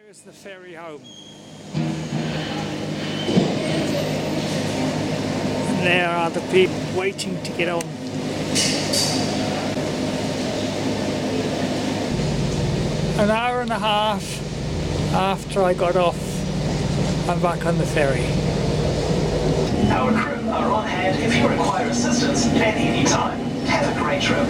There's the ferry home. And there are the people waiting to get on. An hour and a half after I got off, I'm back on the ferry. Our crew are on hand if you require assistance at any time. Have a great trip.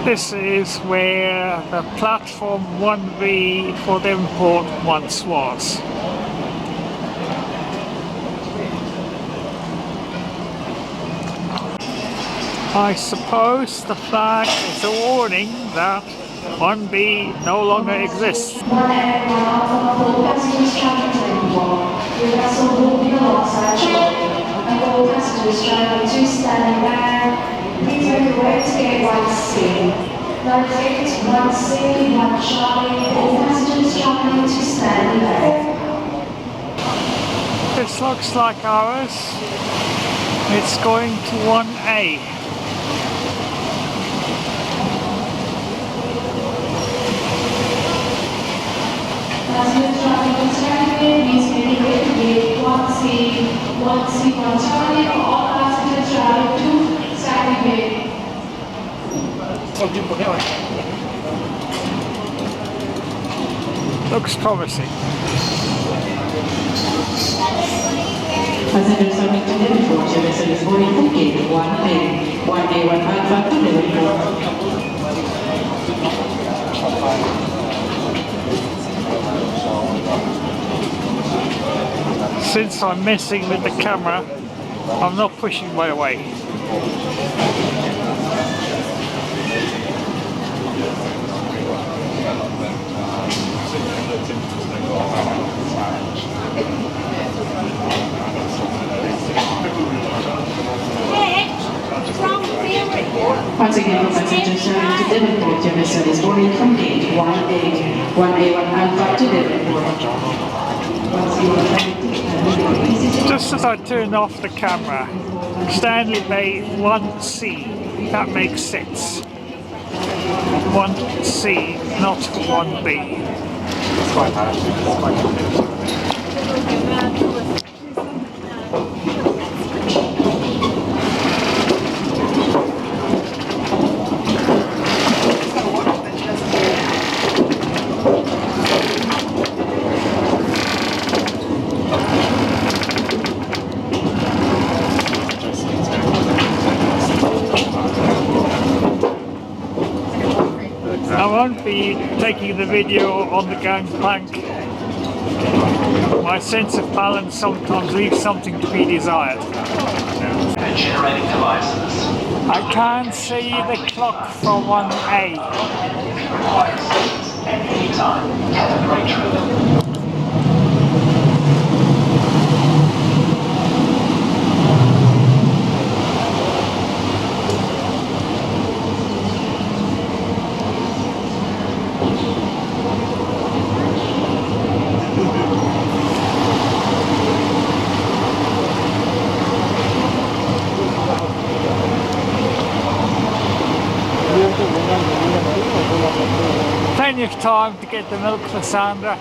This is where the platform 1B for Devonport once was. I suppose the flag is a warning that 1B no longer exists. Please make your way to gate 1C. Navigate 1C, 1 Charlie, all passengers travelling to stand back. This looks like ours. It's going to 1A. Passengers travelling to stand please make your way to gate 1C, 1C, 1 Charlie, for all passengers travelling to Ferry Gate. Looks promising. Passengers coming to Devonport, your vessel is boarding from gate 1A, 1A, 155 to Devonport. Since I'm messing with the camera, I'm not pushing my way. Once again, for passengers traveling to Devonport, your vessel is boarding from gate 1A, 1A, 155 to Devonport. Just as I turned off the camera, Stanley Bay 1C, that makes sense. 1C, not 1B. I won't be taking the video on the gangplank. My sense of balance sometimes leaves something to be desired. Generating devices. I can see the clock from 1A. If you require assistance at any time, have a great trip. Plenty of time to get the milk for Sandra.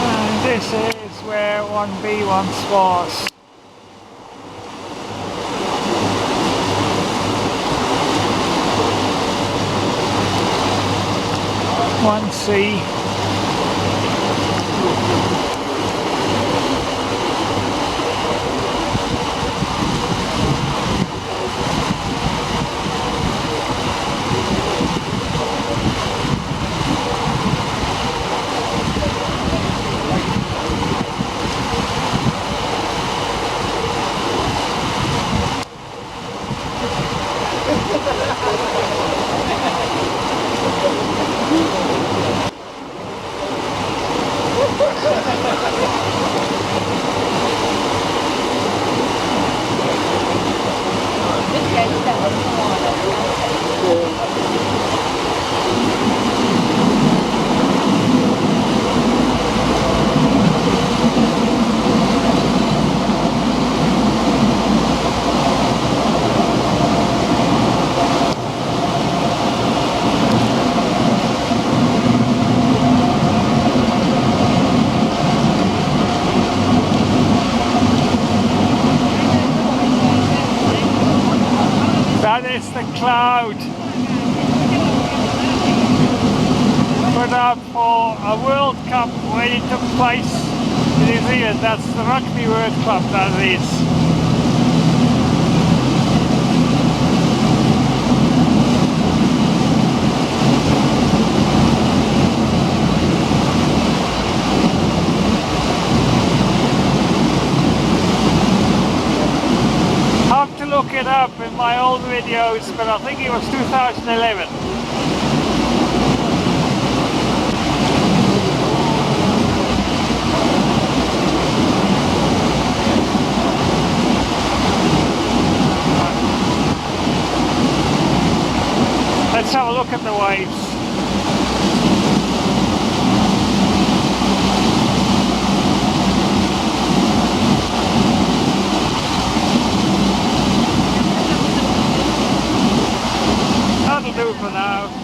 And this is where 1B once was. 1C. That is the cloud put up for a World Cup when it took place in New Zealand. That's the Rugby World Cup, that is. Have to look it up in my old videos, but I think it was 2011. Let's have a look at the waves. That'll do for now.